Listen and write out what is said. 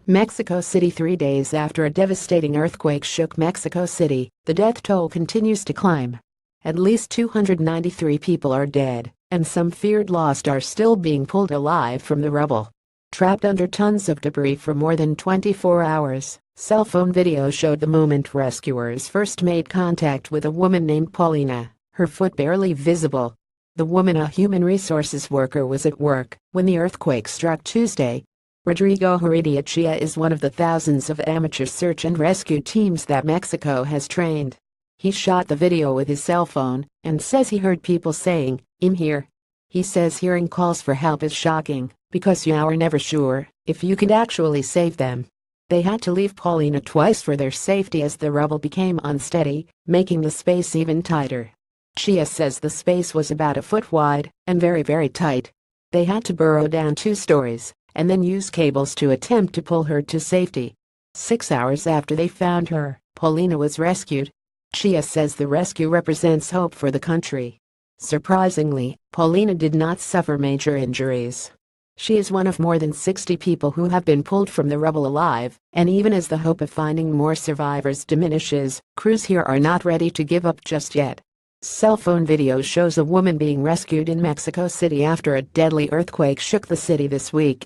Mexico City 3 days after a devastating earthquake shook Mexico City, the death toll continues to climb. At least 293 people are dead, and some feared lost are still being pulled alive from the rubble. Trapped under tons of debris for more than 24 hours, cell phone video showed the moment rescuers first made contact with a woman named Paulina, her foot barely visible. The woman, a human resources worker, was at work when the earthquake struck Tuesday. Rodrigo Heredia is one of the thousands of amateur search and rescue teams that Mexico has trained. He shot the video with his cell phone and says he heard people saying, "In here." He says hearing calls for help is shocking because you are never sure if you could actually save them. They had to leave Paulina twice for their safety as the rubble became unsteady, making the space even tighter. Chia says the space was about a foot wide and very tight. They had to burrow down 2 stories and then use cables to attempt to pull her to safety. 6 hours after they found her, Paulina was rescued. Chia says the rescue represents hope for the country. Surprisingly, Paulina did not suffer major injuries. She is one of more than 60 people who have been pulled from the rubble alive, and even as the hope of finding more survivors diminishes, crews here are not ready to give up just yet. Cell phone video shows a woman being rescued in Mexico City after a deadly earthquake shook the city this week.